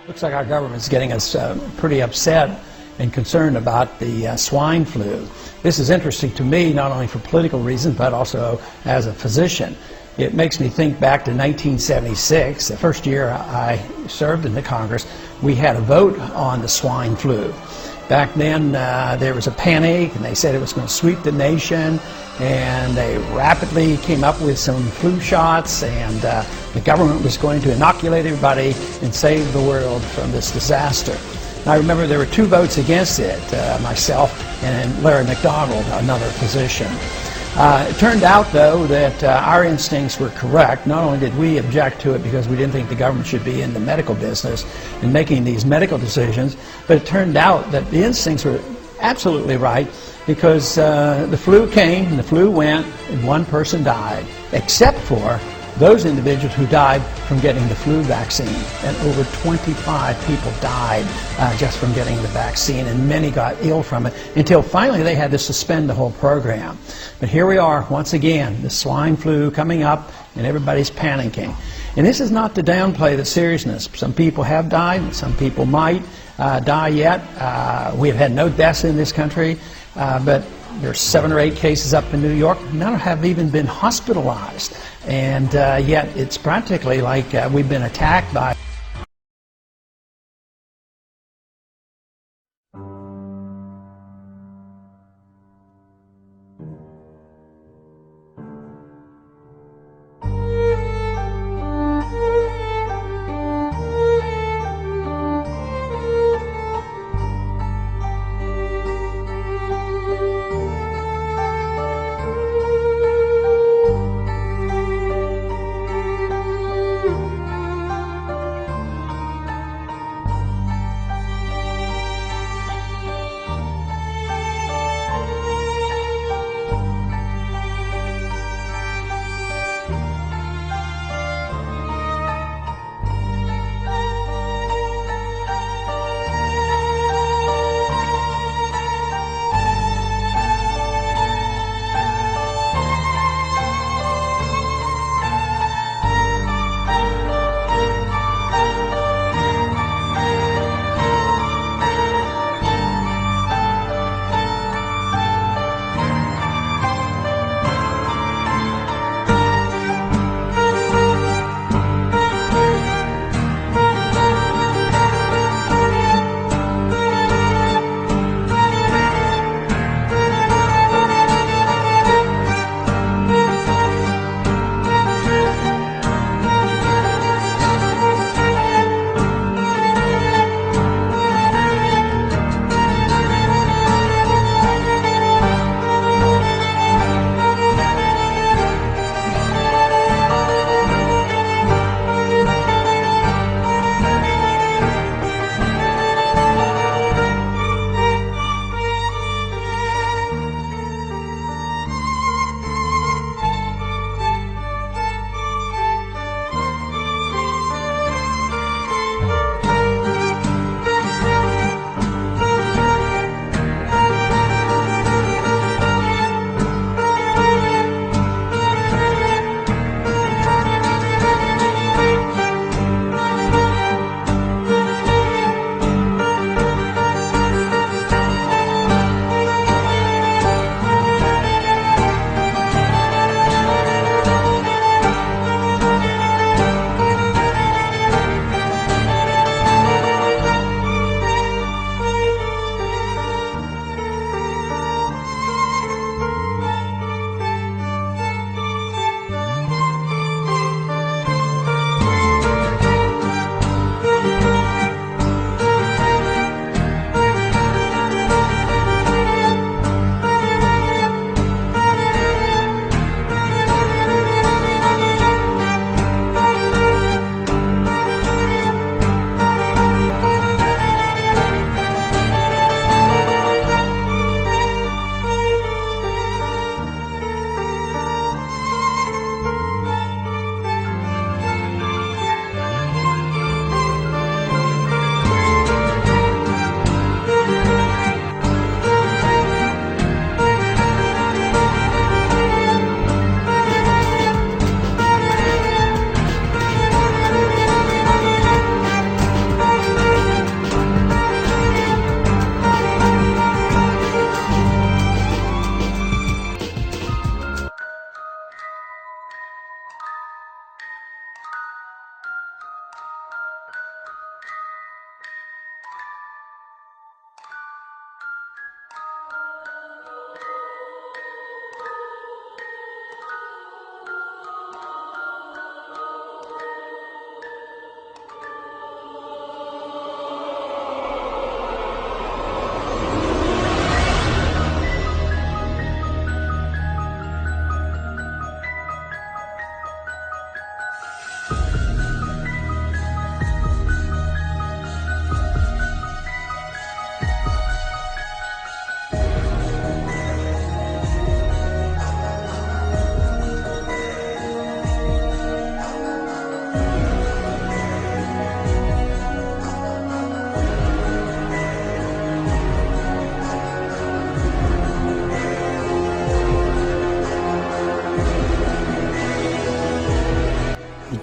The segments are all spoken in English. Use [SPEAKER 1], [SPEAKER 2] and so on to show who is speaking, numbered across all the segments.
[SPEAKER 1] Looks like our government's getting us pretty upset and concerned about the swine flu. This is interesting to me, not only for political reasons, but also as a physician. It makes me think back to 1976, the first year I served in the Congress. We had a vote on the swine flu. Back then, there was a panic, and they said it was going to sweep the nation, and they rapidly came up with some flu shots, and the government was going to inoculate everybody and save the world from this disaster. And I remember there were 2 votes against it, myself and Larry McDonald, another physician. It turned out, though, that our instincts were correct. Not only did we object to it because we didn't think the government should be in the medical business and making these medical decisions, but it turned out that the instincts were absolutely right, because the flu came and the flu went and 1 person died, except for those individuals who died from getting the flu vaccine. And over 25 people died just from getting the vaccine, and many got ill from it until finally they had to suspend the whole program. But here we are once again, the swine flu coming up, and everybody's panicking. And this is not to downplay the seriousness. Some people have died, some people might die yet. We have had no deaths in this country, but there's 7 or 8 cases up in New York. None have even been hospitalized. And yet it's practically like we've been attacked by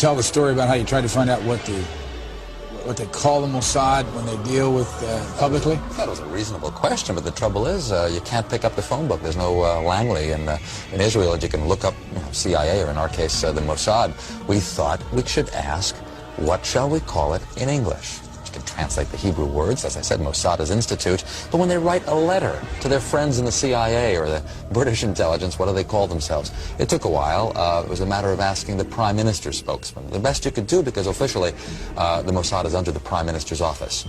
[SPEAKER 2] tell the story about how you tried to find out what they call the Mossad when they deal with publicly?
[SPEAKER 3] That was a reasonable question, but the trouble is you can't pick up the phone book. There's no Langley in Israel that you can look up, CIA, or in our case the Mossad. We thought we should ask, what shall we call it in English? You can translate the Hebrew words, as I said, Mossad is institute, but when they write a letter to their friends in the CIA or the British intelligence, what do they call themselves? It took a while. It was a matter of asking the Prime Minister's spokesman. The best you could do, because officially the Mossad is under the Prime Minister's office.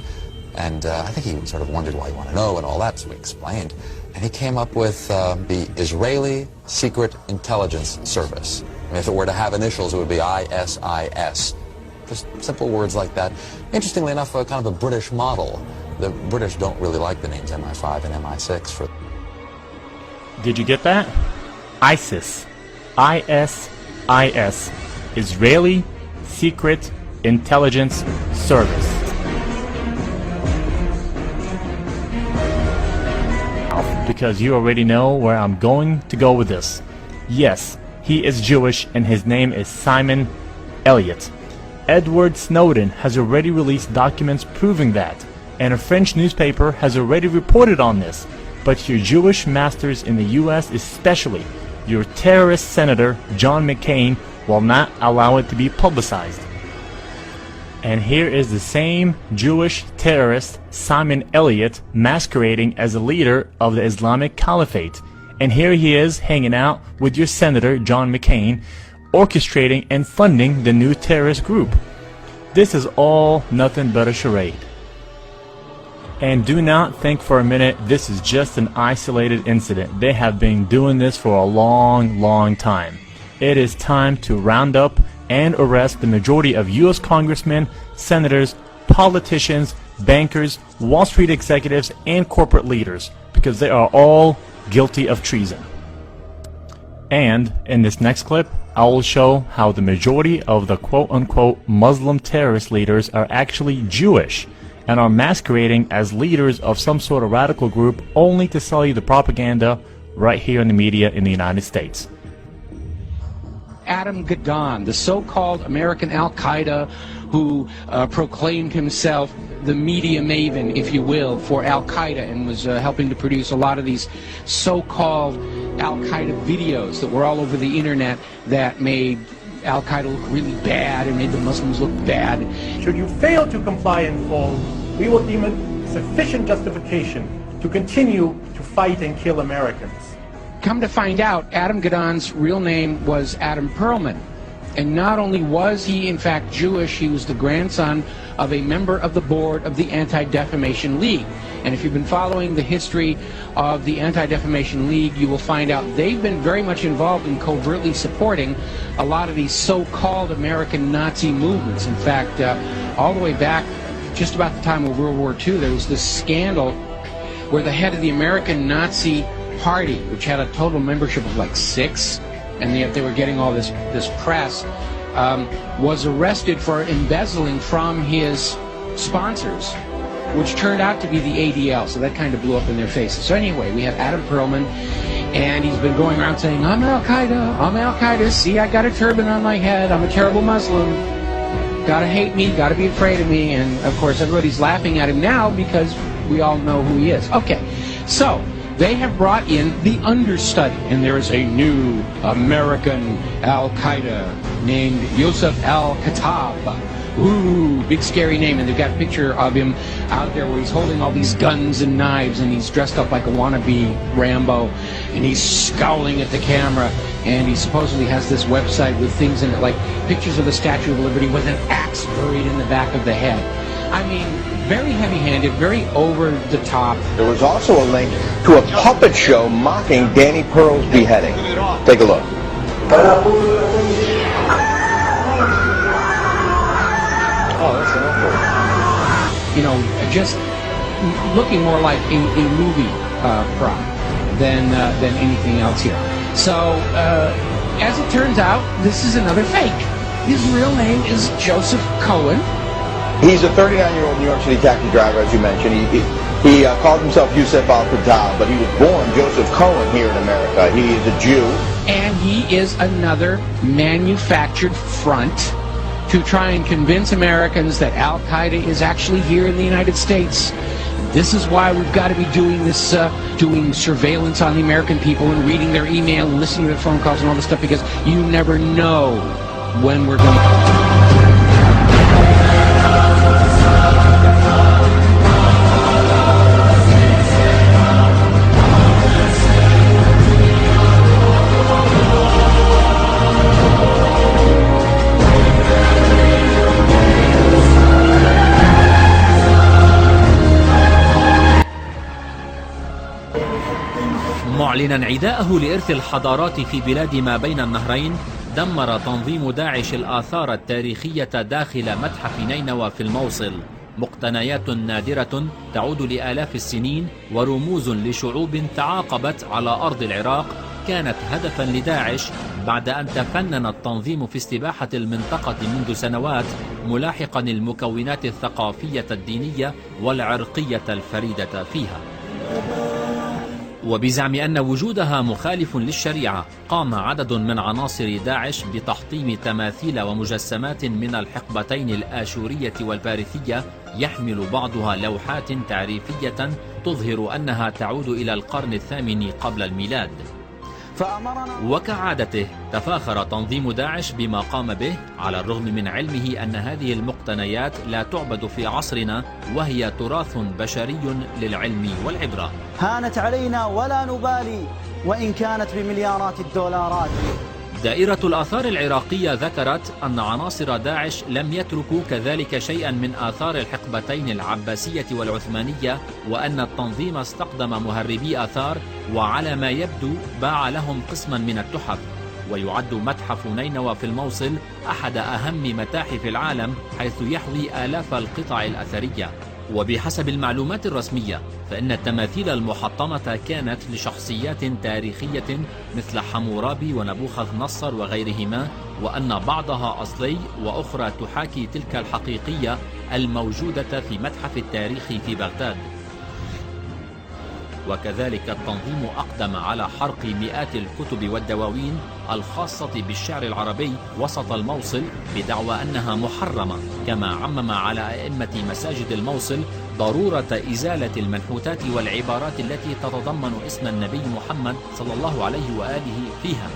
[SPEAKER 3] And I think he sort of wondered why you want to know and all that, so we explained. And he came up with the Israeli Secret Intelligence Service. I mean, if it were to have initials, it would be ISIS. Just simple words like that. Interestingly enough, kind of a British model. The British don't really like the names MI5 and MI6 for...
[SPEAKER 4] Did you get that? ISIS. ISIS. Israeli Secret Intelligence Service. Because you already know where I'm going to go with this. Yes, he is Jewish and his name is Simon Elliott. Edward Snowden has already released documents proving that, and a French newspaper has already reported on this. But your Jewish masters in the US, especially your terrorist senator John McCain, will not allow it to be publicized. And here is the same Jewish terrorist Simon Elliott masquerading as a leader of the Islamic Caliphate. And here he is hanging out with your senator John McCain, orchestrating and funding the new terrorist group. This is all nothing but a charade. And do not think for a minute this is just an isolated incident. They have been doing this for a long time. It is time to round up and arrest the majority of US congressmen, senators, politicians, bankers, Wall Street executives, and corporate leaders, because they are all guilty of treason. And in this next clip, I will show how the majority of the quote-unquote Muslim terrorist leaders are actually Jewish and are masquerading as leaders of some sort of radical group only to sell you the propaganda right here in the media in the United States.
[SPEAKER 5] Adam Gadon, the so-called American Al-Qaeda who proclaimed himself the media maven, if you will, for Al-Qaeda, and was helping to produce a lot of these so-called Al-Qaeda videos that were all over the internet that made Al-Qaeda look really bad and made the Muslims look bad.
[SPEAKER 6] Should you fail to comply in full, we will deem it sufficient justification to continue to fight and kill Americans.
[SPEAKER 5] Come to find out, Adam Gadon's real name was Adam Perlman. And not only was he in fact Jewish, he was the grandson of a member of the board of the Anti-Defamation League. And if you've been following the history of the Anti-Defamation League, you will find out they've been very much involved in covertly supporting a lot of these so-called American Nazi movements. In fact, all the way back, just about the time of World War II, there was this scandal where the head of the American Nazi Party, which had a total membership of like 6, and yet they were getting all this press, was arrested for embezzling from his sponsors, which turned out to be the ADL, so that kind of blew up in their faces. So anyway, we have Adam Perlman, and he's been going around saying, I'm Al-Qaeda, see, I got a turban on my head, I'm a terrible Muslim, gotta hate me, gotta be afraid of me, and of course everybody's laughing at him now because we all know who he is. Okay, so they have brought in the understudy, and there is a new American Al-Qaeda named Yusuf Al-Khattab. Ooh, big scary name, and they've got a picture of him out there where he's holding all these guns and knives, and he's dressed up like a wannabe Rambo, and he's scowling at the camera, and he supposedly has this website with things in it, like pictures of the Statue of Liberty with an axe buried in the back of the head. I mean, very heavy-handed, very over-the-top.
[SPEAKER 7] There was also a link to a puppet show mocking Danny Pearl's beheading. Take a look.
[SPEAKER 5] Oh, that's awful. You know, just looking more like a movie prop than anything else here. So, as it turns out, this is another fake. His real name is Joseph Cohen.
[SPEAKER 7] He's a 39-year-old New York City taxi driver, as you mentioned. He called himself Yusuf Al-Khattab, but he was born Joseph Cohen here in America. He is a Jew.
[SPEAKER 5] And he is another manufactured front to try and convince Americans that Al-Qaeda is actually here in the United States. This is why we've got to be doing this, doing surveillance on the American people and reading their email and listening to their phone calls and all this stuff, because you never know when we're going to...
[SPEAKER 8] معلنا عداءه لإرث الحضارات في بلاد ما بين النهرين، دمر تنظيم داعش الآثار التاريخية داخل متحف نينوى في الموصل، مقتنيات نادرة تعود لآلاف السنين ورموز لشعوب تعاقبت على أرض العراق، كانت هدفا لداعش بعد أن تفنن التنظيم في استباحة المنطقة منذ سنوات، ملاحقا المكونات الثقافية الدينية والعرقية الفريدة فيها. وبزعم أن وجودها مخالف للشريعة، قام عدد من عناصر داعش بتحطيم تماثيل ومجسمات من الحقبتين الآشورية والفارسية، يحمل بعضها لوحات تعريفية تظهر أنها تعود إلى القرن الثامن قبل الميلاد. وكعادته تفاخر تنظيم داعش بما قام به، على الرغم من علمه أن هذه المقتنيات لا تعبد في عصرنا، وهي تراث بشري للعلم والعبرة.
[SPEAKER 9] هانت علينا ولا نبالي وإن كانت بمليارات الدولارات.
[SPEAKER 8] دائرة الآثار العراقية ذكرت أن عناصر داعش لم يتركوا كذلك شيئا من آثار الحقبتين العباسية والعثمانية، وأن التنظيم استخدم مهربي آثار، وعلى ما يبدو باع لهم قسما من التحف. ويعد متحف نينوى في الموصل أحد أهم متاحف العالم، حيث يحوي آلاف القطع الأثرية. وبحسب المعلومات الرسمية فإن التماثيل المحطمة كانت لشخصيات تاريخية مثل حمورابي ونبوخذ نصر وغيرهما، وأن بعضها أصلي وأخرى تحاكي تلك الحقيقية الموجودة في متحف التاريخ في بغداد. وكذلك التنظيم أقدم على حرق مئات الكتب والدواوين الخاصة بالشعر العربي وسط الموصل بدعوى أنها محرمة، كما عمم على أئمة مساجد الموصل ضرورة إزالة المنحوتات والعبارات التي تتضمن اسم النبي محمد صلى الله عليه وآله فيها.